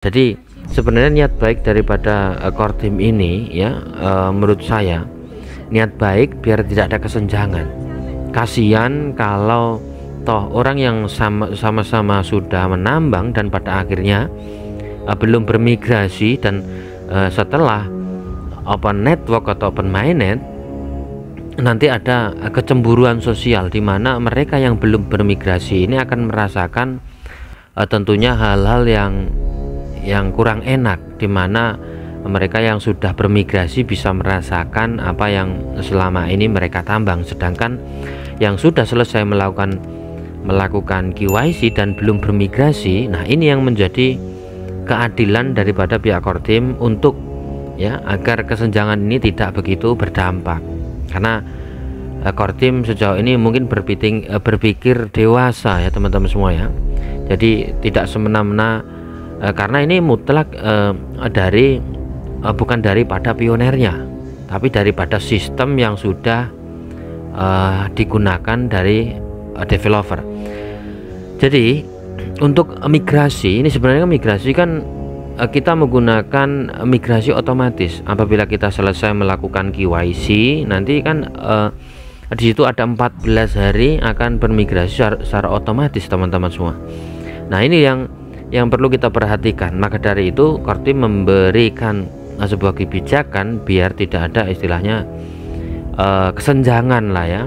Jadi sebenarnya niat baik daripada Kortim ini ya, menurut saya niat baik biar tidak ada kesenjangan. Kasihan kalau toh orang yang sama-sama sudah menambang dan pada akhirnya belum bermigrasi, dan setelah open network atau open mainnet nanti ada kecemburuan sosial di mana mereka yang belum bermigrasi ini akan merasakan tentunya hal-hal yang kurang enak, di mana mereka yang sudah bermigrasi bisa merasakan apa yang selama ini mereka tambang, sedangkan yang sudah selesai melakukan KYC dan belum bermigrasi, nah ini yang menjadi keadilan daripada pihak Kortim untuk ya agar kesenjangan ini tidak begitu berdampak. Karena Kortim sejauh ini mungkin berpikir dewasa ya teman-teman semua ya, jadi tidak semena-mena, karena ini mutlak bukan daripada pionernya, tapi daripada sistem yang sudah digunakan dari developer. Jadi untuk migrasi ini sebenarnya migrasi kan kita menggunakan migrasi otomatis. Apabila kita selesai melakukan KYC, nanti kan di situ ada 14 hari akan bermigrasi secara otomatis teman-teman semua. Nah ini yang perlu kita perhatikan. Maka dari itu Kortim memberikan sebuah kebijakan biar tidak ada istilahnya kesenjangan lah ya.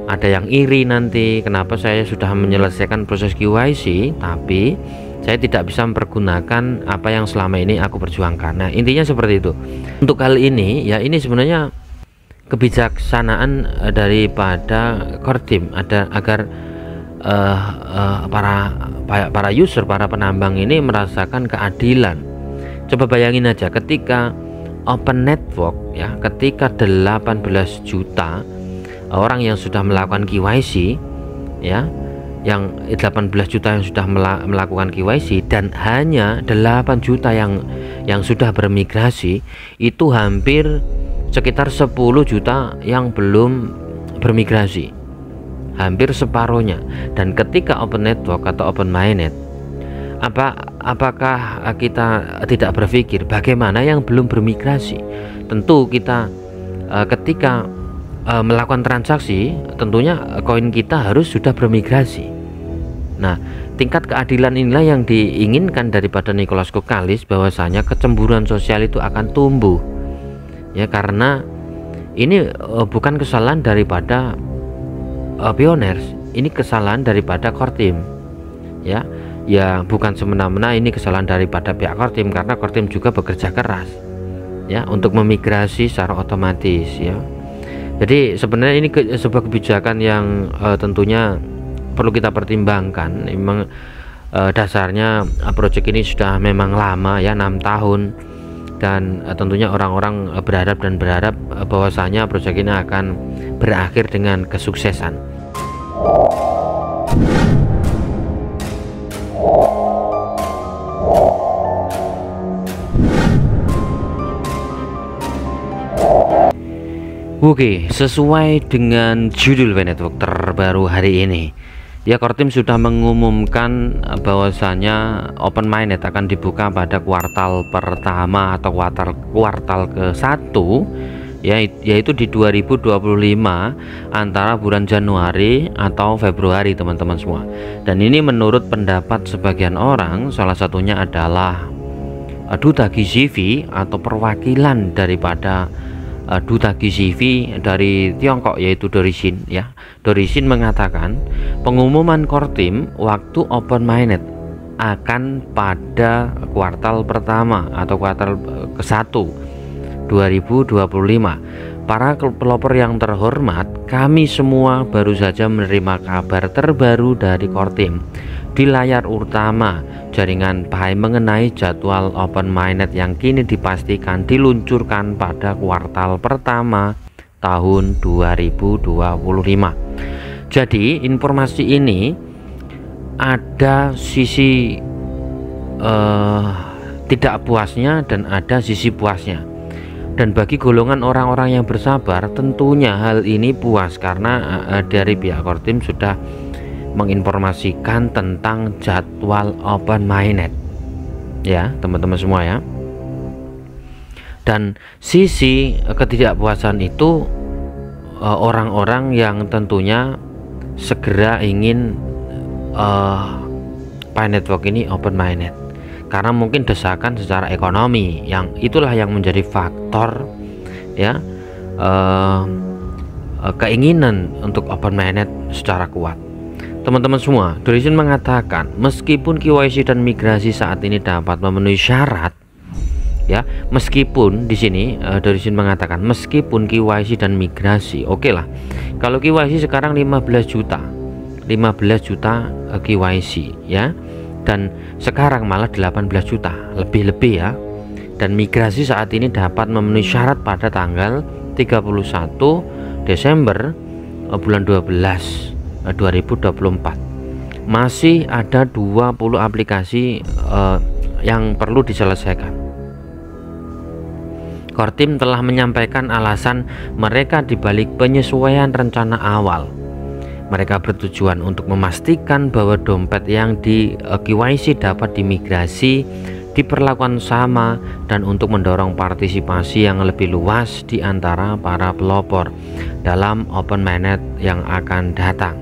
Ada yang iri nanti, kenapa saya sudah menyelesaikan proses KYC tapi saya tidak bisa mempergunakan apa yang selama ini aku perjuangkan. Nah intinya seperti itu. Untuk hal ini ya, ini sebenarnya kebijaksanaan daripada Kortim agar para user, para penambang ini merasakan keadilan. Coba bayangin aja ketika open network ya, ketika 18 juta orang yang sudah melakukan KYC ya, yang 18 juta yang sudah melakukan KYC dan hanya 8 juta yang sudah bermigrasi, itu hampir sekitar 10 juta yang belum bermigrasi, hampir separuhnya. Dan ketika open network atau open mainnet, apakah kita tidak berpikir bagaimana yang belum bermigrasi? Tentu kita ketika melakukan transaksi, tentunya koin kita harus sudah bermigrasi. Nah tingkat keadilan inilah yang diinginkan daripada Nicholas Koukkalis, bahwasanya kecemburuan sosial itu akan tumbuh ya, karena ini bukan kesalahan daripada pioners, ini kesalahan daripada Kortim ya, bukan semena-mena ini kesalahan daripada pihak Kortim, karena Kortim juga bekerja keras ya untuk memigrasi secara otomatis ya. Jadi sebenarnya ini sebuah kebijakan yang tentunya perlu kita pertimbangkan. Memang dasarnya proyek ini sudah memang lama ya, 6 tahun, dan tentunya orang-orang berharap bahwasanya proyek ini akan berakhir dengan kesuksesan. Oke, sesuai dengan judul network terbaru hari ini ya, Kortim sudah mengumumkan bahwasanya open mainnet akan dibuka pada kuartal pertama atau kuartal ke-1 ya, yaitu di 2025 antara bulan Januari atau Februari teman-teman semua. Dan ini menurut pendapat sebagian orang, salah satunya adalah Duta GCV atau perwakilan daripada Duta GCV dari Tiongkok, yaitu Dorisin ya. Dorisin mengatakan pengumuman Kortim waktu open mainnet akan pada kuartal pertama atau kuartal ke-1 2025. Para pelopor yang terhormat, kami semua baru saja menerima kabar terbaru dari Kortim di layar utama jaringan Pi mengenai jadwal open mainnet yang kini dipastikan diluncurkan pada kuartal pertama tahun 2025. Jadi informasi ini ada sisi tidak puasnya dan ada sisi puasnya. Dan bagi golongan orang-orang yang bersabar, tentunya hal ini puas karena dari pihak Kortim sudah menginformasikan tentang jadwal open mainnet ya teman-teman semua ya. Dan sisi ketidakpuasan itu orang-orang yang tentunya segera ingin Pi Network ini open mainnet, karena mungkin desakan secara ekonomi yang itulah yang menjadi faktor ya keinginan untuk open mainnet secara kuat. Teman-teman semua, Dorisin mengatakan meskipun KYC dan migrasi saat ini dapat memenuhi syarat ya, meskipun di sini Dorisin mengatakan meskipun KYC dan migrasi, oke lah. Kalau KYC sekarang 15 juta KYC ya, dan sekarang malah 18 juta, lebih-lebih ya. Dan migrasi saat ini dapat memenuhi syarat pada tanggal 31 Desember bulan 12 2024. Masih ada 20 aplikasi yang perlu diselesaikan. Kortim telah menyampaikan alasan mereka dibalik penyesuaian rencana awal. Mereka bertujuan untuk memastikan bahwa dompet yang di KYC dapat dimigrasi diperlakukan sama dan untuk mendorong partisipasi yang lebih luas di antara para pelopor dalam open mainnet yang akan datang.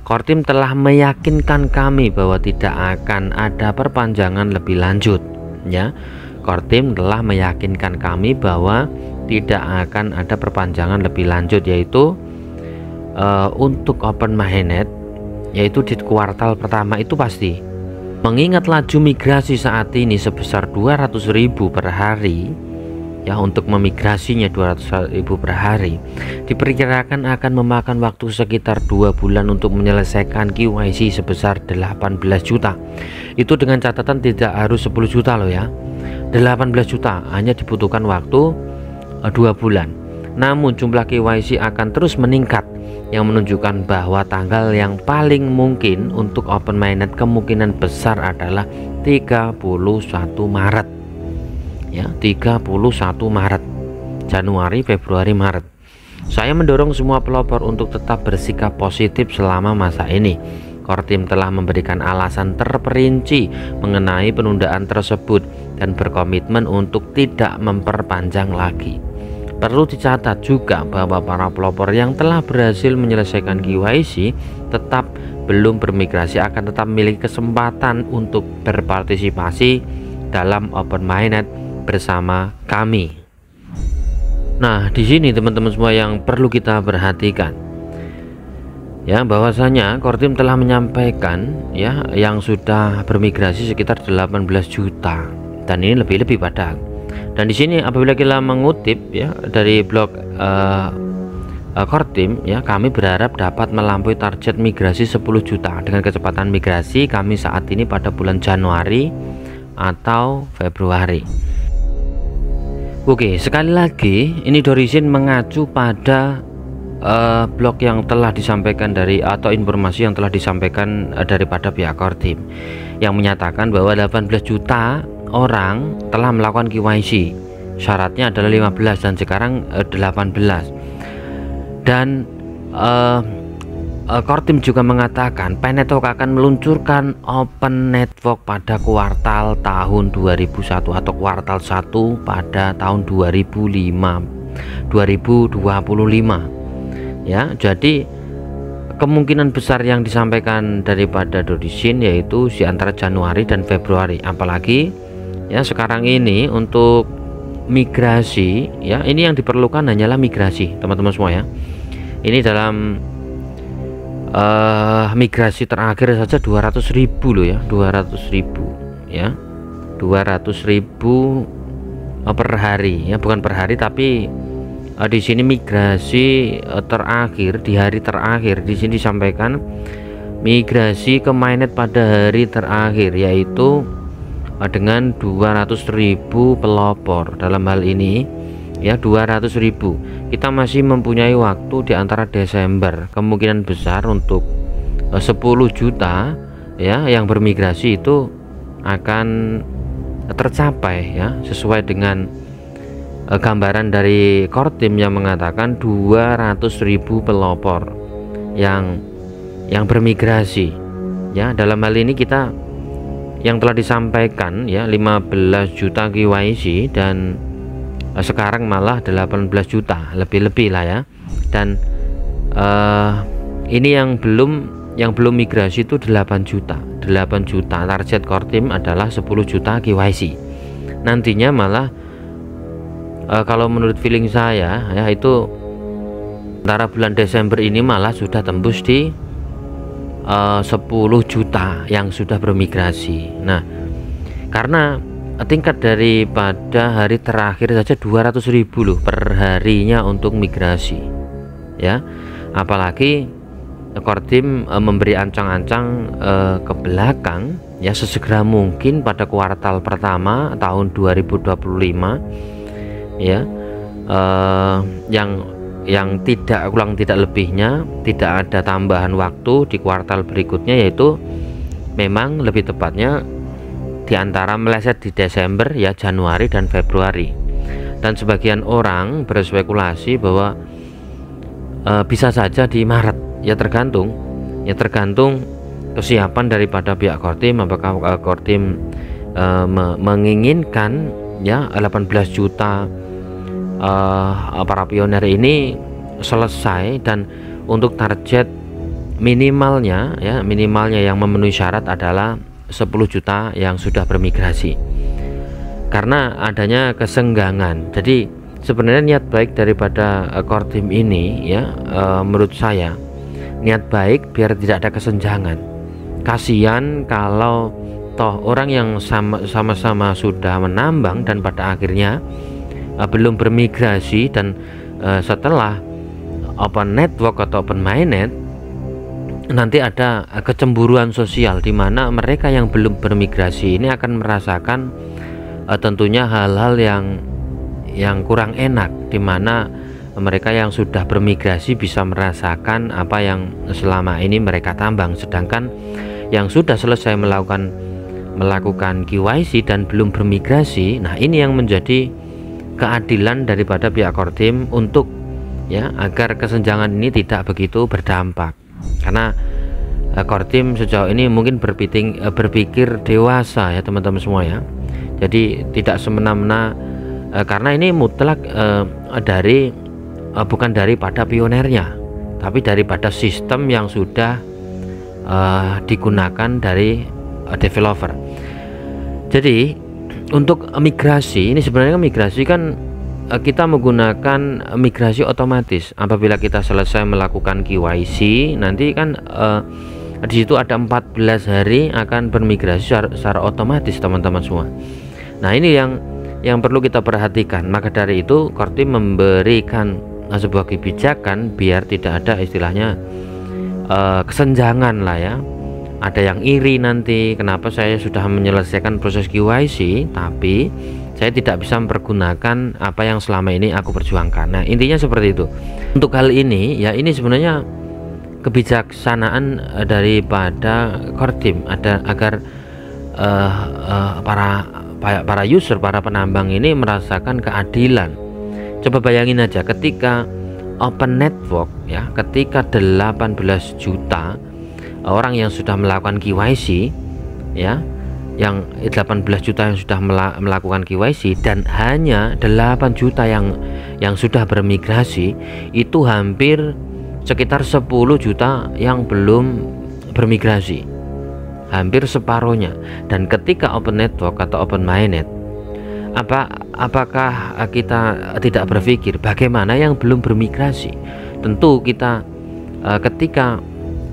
Kortim telah meyakinkan kami bahwa tidak akan ada perpanjangan lebih lanjut ya. Kortim telah meyakinkan kami bahwa tidak akan ada perpanjangan lebih lanjut, yaitu untuk open mainnet, yaitu di kuartal pertama itu pasti. Mengingat laju migrasi saat ini sebesar 200.000 per hari ya, untuk memigrasinya 200.000 per hari diperkirakan akan memakan waktu sekitar 2 bulan untuk menyelesaikan KYC sebesar 18 juta. Itu dengan catatan tidak harus 10 juta loh ya. 18 juta hanya dibutuhkan waktu 2 bulan. Namun jumlah KYC akan terus meningkat, yang menunjukkan bahwa tanggal yang paling mungkin untuk open mainnet kemungkinan besar adalah 31 Maret ya, 31 Maret, Januari, Februari, Maret. Saya mendorong semua pelopor untuk tetap bersikap positif selama masa ini. Kortim telah memberikan alasan terperinci mengenai penundaan tersebut dan berkomitmen untuk tidak memperpanjang lagi. Perlu dicatat juga bahwa para pelopor yang telah berhasil menyelesaikan KYC tetap belum bermigrasi akan tetap memiliki kesempatan untuk berpartisipasi dalam open mainnet bersama kami. Nah, di sini teman-teman semua yang perlu kita perhatikan ya, bahwasanya Kortim telah menyampaikan ya yang sudah bermigrasi sekitar 18 juta, dan ini lebih-lebih padahal. Dan di sini apabila kita mengutip ya dari blog Kortim ya, kami berharap dapat melampaui target migrasi 10 juta dengan kecepatan migrasi kami saat ini pada bulan Januari atau Februari. Oke, sekali lagi ini Dorisin mengacu pada blog yang telah disampaikan dari atau informasi yang telah disampaikan daripada pihak Kortim yang menyatakan bahwa 18 juta orang telah melakukan KYC. Syaratnya adalah 15 dan sekarang 18. Dan Kortim juga mengatakan Pi Network akan meluncurkan open network pada kuartal tahun 2001 atau kuartal 1 pada tahun 2025 ya. Jadi kemungkinan besar yang disampaikan daripada Dorisin yaitu di antara Januari dan Februari. Apalagi ya sekarang ini untuk migrasi ya, ini yang diperlukan hanyalah migrasi teman-teman semua ya. Ini dalam migrasi terakhir saja 200.000 loh ya, 200.000 ya, 200.000 per hari ya, bukan per hari tapi di sini migrasi terakhir di hari terakhir. Di sini disampaikan migrasi ke mainnet pada hari terakhir yaitu dengan 200.000 pelopor. Dalam hal ini ya 200.000, kita masih mempunyai waktu di antara Desember, kemungkinan besar untuk 10 juta ya yang bermigrasi itu akan tercapai ya, sesuai dengan gambaran dari Kortim yang mengatakan 200.000 pelopor yang bermigrasi ya. Dalam hal ini kita yang telah disampaikan ya 15 juta KYC dan sekarang malah 18 juta lebih-lebih lah ya. Dan ini yang belum migrasi itu 8 juta. Target core team adalah 10 juta KYC. Nantinya malah kalau menurut feeling saya ya, itu antara bulan Desember ini malah sudah tembus di 10 juta yang sudah bermigrasi. Nah, karena tingkat daripada hari terakhir saja 200.000 loh per harinya untuk migrasi ya. Apalagi core team memberi ancang-ancang ke belakang ya, sesegera mungkin pada kuartal pertama tahun 2025 ya, yang tidak kurang tidak lebihnya, tidak ada tambahan waktu di kuartal berikutnya, yaitu memang lebih tepatnya di antara meleset di Desember ya, Januari dan Februari. Dan sebagian orang berspekulasi bahwa bisa saja di Maret ya, tergantung kesiapan daripada pihak core team. Apakah core team menginginkan ya 18 juta para pioner ini selesai, dan untuk target minimalnya yang memenuhi syarat adalah 10 juta yang sudah bermigrasi. Karena adanya kesenggangan, jadi sebenarnya niat baik daripada core team ini ya, menurut saya niat baik biar tidak ada kesenjangan. Kasihan kalau toh orang yang sama-sama sudah menambang dan pada akhirnya belum bermigrasi, dan setelah open network atau open mainnet nanti ada kecemburuan sosial di mana mereka yang belum bermigrasi ini akan merasakan tentunya hal-hal yang kurang enak, di mana mereka yang sudah bermigrasi bisa merasakan apa yang selama ini mereka tambang, sedangkan yang sudah selesai melakukan KYC dan belum bermigrasi, nah ini yang menjadi keadilan daripada pihak core team untuk ya, agar kesenjangan ini tidak begitu berdampak. Karena core team sejauh ini mungkin berpikir dewasa ya teman-teman semua ya, jadi tidak semena-mena karena ini mutlak bukan daripada pionernya, tapi daripada sistem yang sudah digunakan dari developer. Jadi untuk migrasi ini sebenarnya migrasi kan kita menggunakan migrasi otomatis. Apabila kita selesai melakukan KYC, nanti kan di situ ada 14 hari akan bermigrasi secara otomatis teman-teman semua. Nah ini yang perlu kita perhatikan. Maka dari itu core team memberikan sebuah kebijakan biar tidak ada istilahnya kesenjangan lah ya. Ada yang iri nanti, kenapa saya sudah menyelesaikan proses KYC tapi saya tidak bisa mempergunakan apa yang selama ini aku perjuangkan. Nah intinya seperti itu. Untuk hal ini ya, ini sebenarnya kebijaksanaan daripada core team agar para user, para penambang ini merasakan keadilan. Coba bayangin aja ketika open network ya, ketika 18 juta orang yang sudah melakukan KYC ya, yang 18 juta yang sudah melakukan KYC dan hanya 8 juta yang sudah bermigrasi, itu hampir sekitar 10 juta yang belum bermigrasi, hampir separuhnya. Dan ketika open network atau open mainnet, apakah kita tidak berpikir bagaimana yang belum bermigrasi? Tentu kita ketika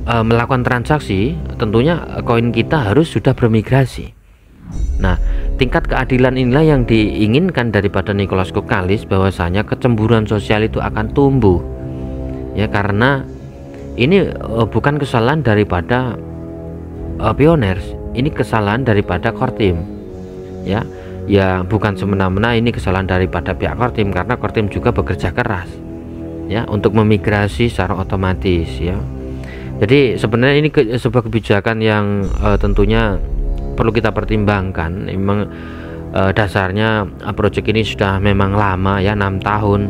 melakukan transaksi, tentunya koin kita harus sudah bermigrasi. Nah, tingkat keadilan inilah yang diinginkan daripada Nicholas Koukkalis, bahwasanya kecemburuan sosial itu akan tumbuh ya, karena ini bukan kesalahan daripada pioners, ini kesalahan daripada core team ya, bukan semena-mena ini kesalahan daripada pihak core team, karena core team juga bekerja keras ya untuk memigrasi secara otomatis ya. Jadi sebenarnya ini sebuah kebijakan yang tentunya perlu kita pertimbangkan. Memang dasarnya proyek ini sudah memang lama ya, 6 tahun,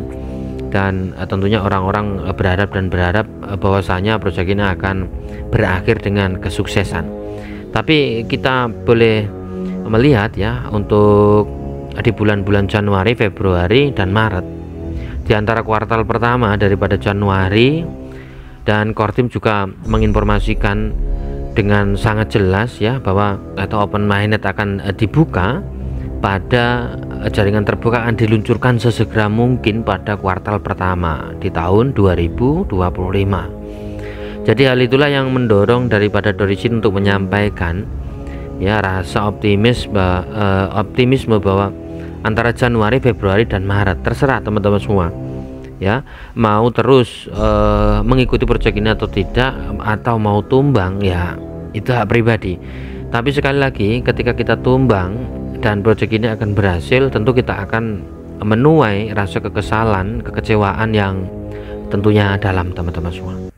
dan tentunya orang-orang berharap bahwasanya proyek ini akan berakhir dengan kesuksesan. Tapi kita boleh melihat ya, untuk di bulan-bulan Januari, Februari, dan Maret, di antara kuartal pertama daripada Januari, dan Kortim juga menginformasikan dengan sangat jelas ya bahwa atau open mainnet akan dibuka pada jaringan terbuka, akan diluncurkan sesegera mungkin pada kuartal pertama di tahun 2025. Jadi hal itulah yang mendorong daripada Dorisin untuk menyampaikan ya rasa optimisme bahwa antara Januari, Februari, dan Maret, terserah teman-teman semua ya, mau terus mengikuti proyek ini atau tidak, atau mau tumbang ya itu hak pribadi. Tapi sekali lagi, ketika kita tumbang dan proyek ini akan berhasil, tentu kita akan menuai rasa kekesalan, kekecewaan yang tentunya dalam teman-teman semua.